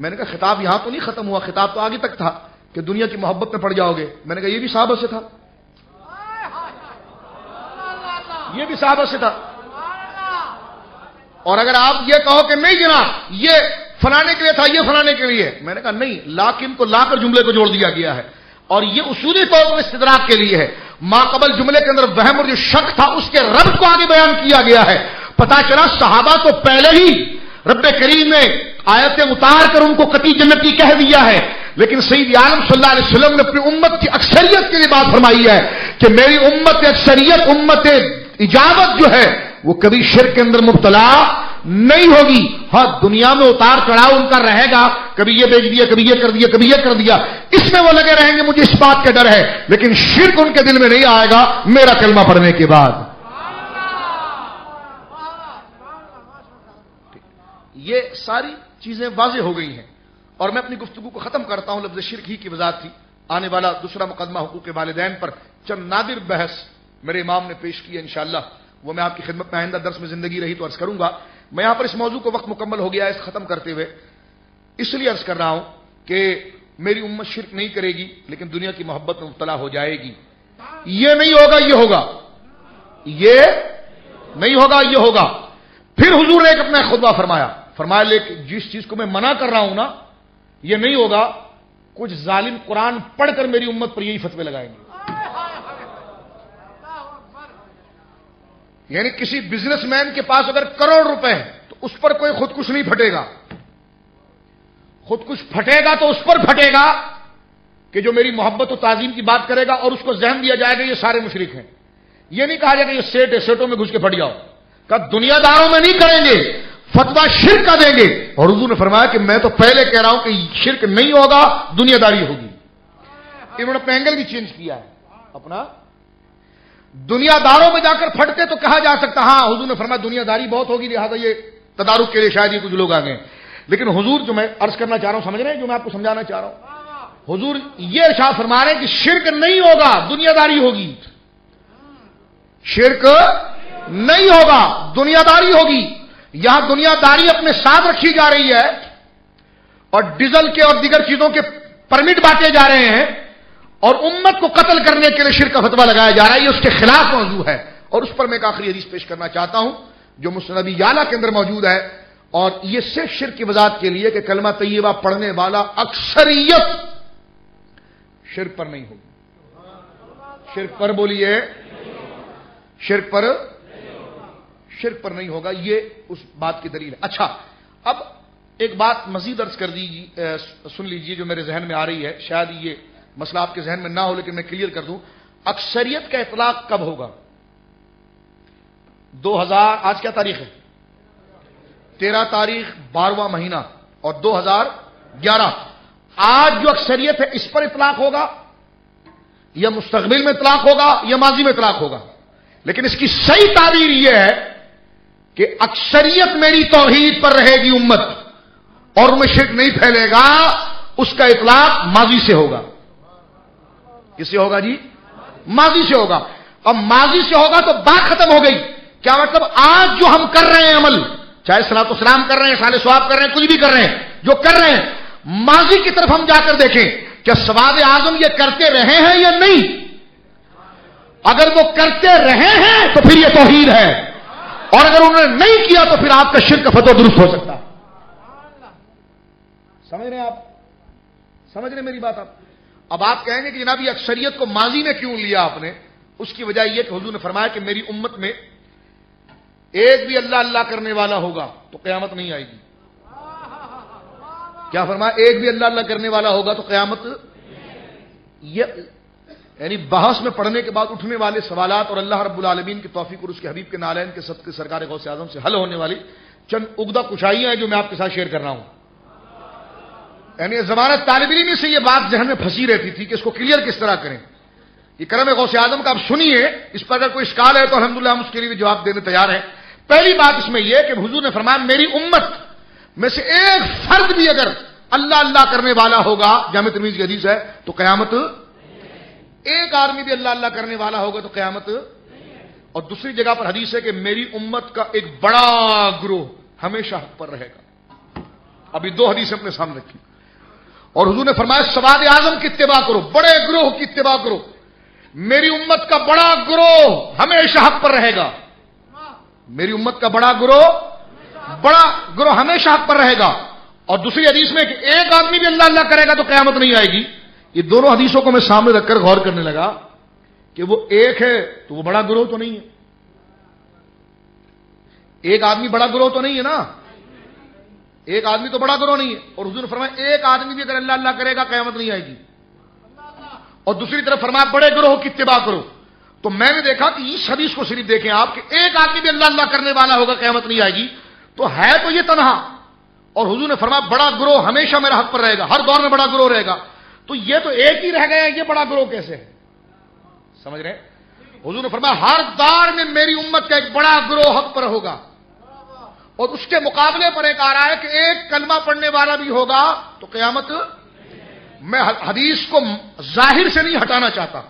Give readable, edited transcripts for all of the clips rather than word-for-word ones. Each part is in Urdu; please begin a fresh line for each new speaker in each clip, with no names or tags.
میں نے کہا خطاب یہاں تو نہیں ختم ہوا، خطاب تو آگے تک تھا کہ دنیا کی محبت میں پڑ جاؤ گے. میں نے کہا یہ بھی صحابہ سے تھا، یہ بھی صحابہ سے تھا. اور اگر آپ یہ کہو کہ نہیں جناب یہ فلانے کے لیے تھا، یہ فلانے کے لیے، میں نے کہا نہیں، لاکن کو لا کر جملے کو جوڑ دیا گیا ہے، اور یہ اصولی طور پر استدراک کے لیے ہے. ما قبل جملے کے اندر وہم اور جو شک تھا اس کے ربط کو آگے بیان کیا گیا ہے. پتا چلا صحابہ تو پہلے ہی رب کریم نے آیتیں اتار کر ان کو قطعی جنتی کہہ دیا ہے، لیکن سید عالم صلی اللہ علیہ وسلم نے اپنی امت کی اکثریت کے لیے بات فرمائی ہے کہ میری امت اکثریت، امت اجابت جو ہے وہ کبھی شرک کے اندر مبتلا نہیں ہوگی. ہاں دنیا میں اتار چڑھاؤ ان کا رہے گا، کبھی یہ بیچ دیا، کبھی یہ کر دیا، کبھی یہ کر دیا، اس میں وہ لگے رہیں گے، مجھے اس بات کا ڈر ہے، لیکن شرک ان کے دل میں نہیں آئے گا میرا کلمہ پڑھنے کے بعد. یہ ساری چیزیں واضح ہو گئی ہیں، اور میں اپنی گفتگو کو ختم کرتا ہوں. لفظ شرک ہی کی وضاحت تھی. آنے والا دوسرا مقدمہ حقوق والدین پر چند نادر بحث میرے امام نے پیش کی ہے، انشاءاللہ وہ میں آپ کی خدمت میں آئندہ درس میں زندگی رہی تو عرض کروں گا. میں یہاں پر اس موضوع کو وقت مکمل ہو گیا ہے اس ختم کرتے ہوئے اس لیے عرض کر رہا ہوں کہ میری امت شرک نہیں کرے گی لیکن دنیا کی محبت میں مبتلا ہو جائے گی. یہ نہیں ہوگا، یہ ہوگا، یہ نہیں ہوگا، یہ ہوگا. پھر حضور نے ایک اپنا خطبہ فرمایا لیکن جس چیز کو میں منع کر رہا ہوں نا یہ نہیں ہوگا، کچھ ظالم قرآن پڑھ کر میری امت پر یہی فتوے لگائیں گے. یعنی کسی بزنس مین کے پاس اگر کروڑ روپے ہیں تو اس پر کوئی خودکش نہیں پھٹے گا، خودکش پھٹے گا تو اس پر پھٹے گا کہ جو میری محبت و تعظیم کی بات کرے گا، اور اس کو ذہن دیا جائے گا یہ سارے مشرک ہیں. یہ نہیں کہا جائے گا یہ سیٹ ہے، سیٹوں میں گھس کے پھٹ جاؤ. کہ دنیا داروں میں نہیں کریں گے، فتویٰ شرک کا دیں گے. اور حضور نے فرمایا کہ میں تو پہلے کہہ رہا ہوں کہ شرک نہیں ہوگا، دنیا داری ہوگی. انہوں نے اپنا اینگل بھی چینج کیا ہے. اپنا دنیا داروں میں جا کر پھٹتے تو کہا جا سکتا ہاں حضور نے فرمایا دنیا داری بہت ہوگی لہذا یہ تدارک کے لیے شاید یہ کچھ لوگ آ گئے. لیکن حضور جو میں عرض کرنا چاہ رہا ہوں، سمجھ رہے ہیں جو میں آپ کو سمجھانا چاہ رہا ہوں، حضور یہ ارشاد فرما رہے ہیں کہ شرک نہیں ہوگا، دنیا داری ہوگی. شرک نہیں ہوگا، دنیا داری ہوگی. یہاں دنیا داری اپنے ساتھ رکھی جا رہی ہے اور ڈیزل کے اور دیگر چیزوں کے پرمٹ بانٹے جا رہے ہیں اور امت کو قتل کرنے کے لیے شرک کا فتویٰ لگایا جا رہا ہے. یہ اس کے خلاف موضوع ہے اور اس پر میں ایک آخری حدیث پیش کرنا چاہتا ہوں جو مسند یعلا کے اندر موجود ہے، اور یہ صرف شرک کی وضاحت کے لیے کہ کلمہ طیبہ پڑھنے والا اکثریت شرک پر نہیں ہوگی. شرک پر بولیے، شرک پر نہیں ہوگا. یہ اس بات کی دلیل ہے. اچھا اب ایک بات مزید عرض کر دیجیے، سن لیجیے جو میرے ذہن میں آ رہی ہے، شاید یہ مسئلہ آپ کے ذہن میں نہ ہو لیکن میں کلیئر کر دوں. اکثریت کا اطلاق کب ہوگا؟ 2000 آج کیا تاریخ ہے؟ 13 تاریخ 12واں مہینہ اور 2011. آج جو اکثریت ہے اس پر اطلاق ہوگا یا مستقبل میں اطلاق ہوگا یا ماضی میں اطلاق ہوگا؟ لیکن اس کی صحیح تعبیر یہ ہے کہ اکثریت میری توحید پر رہے گی امت اور ان میں شرک نہیں پھیلے گا. اس کا اطلاق ماضی سے ہوگا. کس سے ہوگا جی؟ ماضی سے ہوگا. اب ماضی سے ہوگا تو بات ختم ہو گئی. کیا مطلب؟ آج جو ہم کر رہے ہیں عمل، چاہے صلاۃ و سلام کر رہے ہیں، صالح ثواب کر رہے ہیں، کچھ بھی کر رہے ہیں، جو کر رہے ہیں ماضی کی طرف ہم جا کر دیکھیں کیا ثواب اعظم یہ کرتے رہے ہیں یا نہیں. اگر وہ کرتے رہے ہیں تو پھر یہ توحید ہے، اور اگر انہوں نے نہیں کیا تو پھر آپ کا شرک کا فتویٰ درست ہو سکتا ہے. سمجھ رہے ہیں آپ؟ سمجھ رہے ہیں میری بات آپ؟ اب آپ کہیں گے کہ جناب یہ اکثریت کو ماضی میں کیوں لیا آپ نے؟ اس کی وجہ یہ کہ حضور نے فرمایا کہ میری امت میں ایک بھی اللہ اللہ کرنے والا ہوگا تو قیامت نہیں آئے گی. کیا فرمایا؟ ایک بھی اللہ اللہ کرنے والا ہوگا تو قیامت. یہ یعنی بحث میں پڑھنے کے بعد اٹھنے والے سوالات اور اللہ رب العالمین کی توفیق اور اس کے حبیب کے نالین کے صدقے سرکار غوث اعظم سے حل ہونے والی چند عقدہ کشائیاں ہیں جو میں آپ کے ساتھ شیئر کر رہا ہوں. یعنی زمانت طالب علم سے یہ بات ذہن میں پھنسی رہتی تھی کہ اس کو کلیئر کس طرح کریں. یہ کرم غوث اعظم کا آپ سنیے، اس پر اگر کوئی اشکال ہے تو الحمدللہ ہم اس کے لیے بھی جواب دینے تیار ہیں. پہلی بات اس میں یہ کہ حضور نے فرمایا میری امت میں سے ایک فرد بھی اگر اللہ اللہ کرنے والا ہوگا، جامع ترمذی کی حدیث ہے، تو قیامت. ایک آدمی بھی اللہ اللہ کرنے والا ہوگا تو قیامت. اور دوسری جگہ پر حدیث ہے کہ میری امت کا ایک بڑا گروہ ہمیشہ حق پر رہے گا. ابھی 2 حدیثیں اپنے سامنے رکھی. اور حضور نے فرمایا سواد اعظم کی اتباع کرو، بڑے گروہ کی اتباع کرو. میری امت کا بڑا گروہ ہمیشہ حق پر رہے گا. میری امت کا بڑا گروہ ہمیشہ حق پر رہے گا. اور دوسری حدیث میں کہ ایک آدمی بھی اللہ اللہ کرے گا تو قیامت نہیں آئے گی. یہ دونوں حدیثوں کو میں سامنے رکھ کر غور کرنے لگا کہ وہ ایک ہے تو وہ بڑا گروہ تو نہیں ہے. ایک آدمی بڑا گروہ تو نہیں ہے نا. ایک آدمی تو بڑا گروہ نہیں ہے. اور حضور نے فرمایا ایک آدمی بھی اگر اللہ اللہ کرے گا قیامت نہیں آئے گی. اور دوسری طرف فرمایا بڑے گروہ کی اتباع کرو. تو میں نے دیکھا کہ اس حدیث کو صرف دیکھیں آپ کہ ایک آدمی بھی اللہ اللہ کرنے والا ہوگا قیامت نہیں آئے گی، تو ہے تو یہ تنہا. اور حضور نے فرمایا بڑا گروہ ہمیشہ میرا حق پر رہے گا، ہر دور میں بڑا گروہ رہے گا. تو یہ تو ایک ہی رہ گیا، یہ بڑا گروہ کیسے ہے؟ سمجھ رہے ہیں؟ حضور نے فرمایا ہر دور میں میری امت کا ایک بڑا گروہ حق پر ہوگا. اور اس کے مقابلے پر ایک آ رہا ہے کہ ایک کلمہ پڑھنے والا بھی ہوگا تو قیامت. میں حدیث کو ظاہر سے نہیں ہٹانا چاہتا.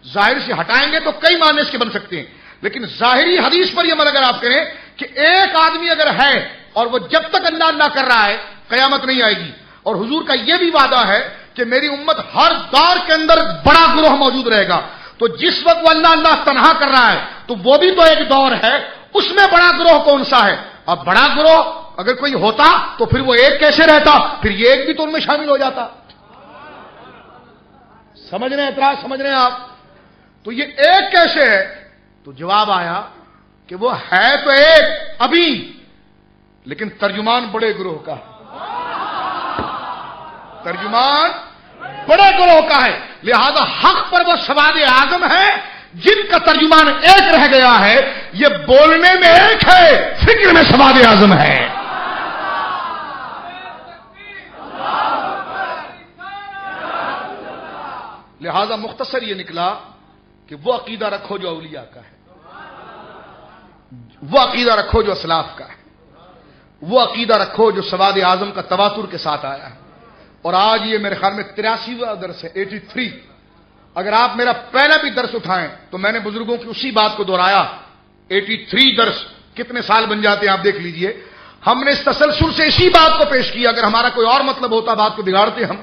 ظاہر سے ہٹائیں گے تو کئی معنی اس کے بن سکتے ہیں، لیکن ظاہری حدیث پر یہ عمل اگر آپ کریں کہ ایک آدمی اگر ہے اور وہ جب تک اللہ اللہ کر رہا ہے قیامت نہیں آئے گی. اور حضور کا یہ بھی وعدہ ہے کہ میری امت ہر دور کے اندر بڑا گروہ موجود رہے گا. تو جس وقت وہ اللہ اللہ تنہا کر رہا ہے تو وہ بھی تو ایک دور ہے، اس میں بڑا گروہ کون سا ہے؟ اب بڑا گروہ اگر کوئی ہوتا تو پھر وہ ایک کیسے رہتا؟ پھر یہ ایک بھی تو ان میں شامل ہو جاتا. سمجھ رہے ہیں اعتراض؟ سمجھ رہے ہیں آپ؟ تو یہ ایک کیسے ہے؟ تو جواب آیا کہ وہ ہے تو ایک ابھی، لیکن ترجمان بڑے گروہ کا ہے. ترجمان بڑے گروہ کا ہے، لہذا حق پر وہ سواد اعظم ہے جن کا ترجمان ایک رہ گیا ہے. یہ بولنے میں ایک ہے، فکر میں سواد اعظم ہے. لہذا مختصر یہ نکلا کہ وہ عقیدہ رکھو جو اولیاء کا ہے، وہ عقیدہ رکھو جو اسلاف کا ہے، وہ عقیدہ رکھو جو سواد اعظم کا تواتر کے ساتھ آیا ہے. اور آج یہ میرے خیال میں 83واں درس ہے، 83. اگر آپ میرا پہلا بھی درس اٹھائیں تو میں نے بزرگوں کی اسی بات کو دہرایا. 83 درس کتنے سال بن جاتے ہیں آپ دیکھ لیجئے. ہم نے اس تسلسل سے اسی بات کو پیش کیا. اگر ہمارا کوئی اور مطلب ہوتا بات کو بگاڑتے، ہم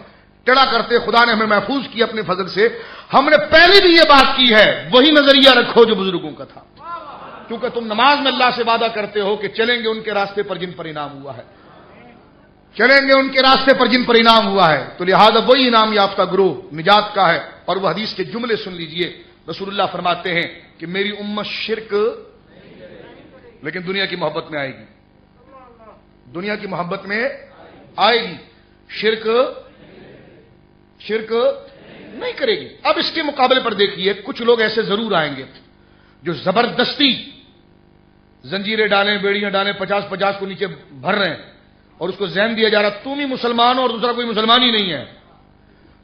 ٹیڑھا کرتے. خدا نے ہمیں محفوظ کیا اپنے فضل سے. ہم نے پہلے بھی یہ بات کی ہے، وہی نظریہ رکھو جو بزرگوں کا تھا. کیونکہ تم نماز میں اللہ سے وعدہ کرتے ہو کہ چلیں گے ان کے راستے پر جن پر انعام ہوا ہے، چلیں گے ان کے راستے پر جن پر انعام ہوا ہے. تو لہذا وہی انعام یافتہ گروہ نجات کا ہے. اور وہ حدیث کے جملے سن لیجئے. رسول اللہ فرماتے ہیں کہ میری امت شرک لیکن دنیا کی محبت میں آئے گی. دنیا کی محبت میں آئے گی، شرک نہیں کرے گی. اب اس کے مقابلے پر دیکھیے کچھ لوگ ایسے ضرور آئیں گے جو زبردستی زنجیریں ڈالیں، بیڑیاں ڈالیں، 50 کو نیچے بھر رہے ہیں اور اس کو ذہن دیا جا رہا تم ہی مسلمان ہو اور دوسرا کوئی مسلمان ہی نہیں ہے.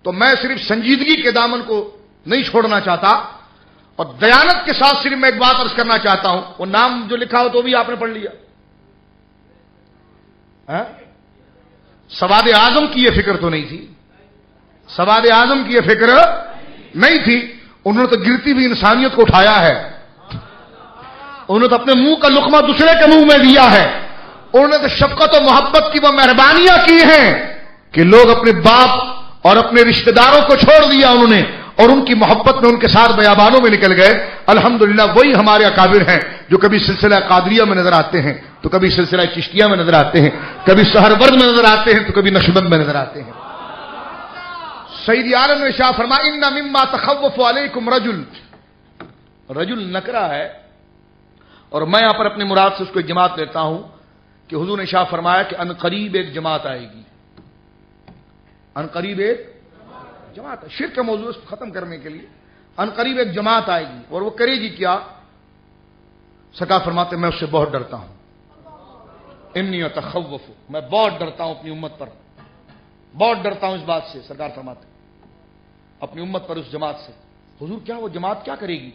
تو میں صرف سنجیدگی کے دامن کو نہیں چھوڑنا چاہتا اور دیانت کے ساتھ صرف میں ایک بات عرض کرنا چاہتا ہوں. وہ نام جو لکھا ہو تو بھی آپ نے پڑھ لیا. سواد اعظم کی یہ فکر تو نہیں تھی، سواد اعظم کی یہ فکر نہیں تھی. انہوں نے تو گرتی ہوئی انسانیت کو اٹھایا ہے. انہوں نے تو اپنے منہ کا لقمہ دوسرے کے منہ میں دیا ہے. انہوں نے تو شفقت و محبت کی وہ مہربانیاں کی ہیں کہ لوگ اپنے باپ اور اپنے رشتہ داروں کو چھوڑ دیا انہوں نے، اور ان کی محبت میں ان کے ساتھ بیابانوں میں نکل گئے. الحمدللہ وہی ہمارے اکابر ہیں جو کبھی سلسلہ قادریہ میں نظر آتے ہیں تو کبھی سلسلہ چشتیہ میں نظر آتے ہیں، کبھی سہرورد میں نظر آتے ہیں تو کبھی نقشبند میں نظر آتے ہیں. سید عالم نے شاہ فرمایا ان مما تخوف علیکم رجل نکرہ ہے. اور میں یہاں پر اپنی مراد سے اس کو ایک جماعت لیتا ہوں کہ حضور نے شاہ فرمایا کہ ان قریب ایک جماعت آئے گی. ان قریب ایک جماعت، شرک کا موضوع ختم کرنے کے لیے ان قریب ایک جماعت آئے گی. اور وہ کرے گی کیا؟ سرکار فرماتے میں اس سے بہت ڈرتا ہوں. انی اتخوف، میں بہت ڈرتا ہوں اپنی امت پر، بہت ڈرتا ہوں اس بات سے. سرکار فرماتے اپنی امت پر اس جماعت سے. حضور کیا وہ جماعت کیا کرے گی؟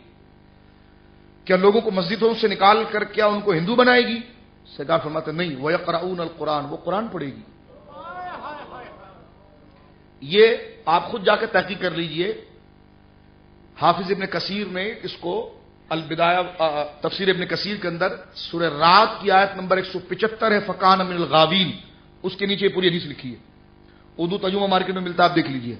کیا لوگوں کو مسجدوں سے نکال کر کیا ان کو ہندو بنائے گی؟ سرکار فرماتے نہیں، وَيَقْرَؤُونَ الْقُرْآنَ، وہ قرآن پڑھے گی. یہ آپ خود جا کے تحقیق کر لیجئے. حافظ ابن کثیر نے اس کو البدایہ تفسیر ابن کثیر کے اندر سورہ رات کی آیت نمبر 175 ہے فَكَانَ مِنَ الْغَاوِينَ. اس کے نیچے پوری حدیث لکھی ہے، اردو ترجمہ مارکیٹ میں ملتا ہے، آپ دیکھ لیجئے۔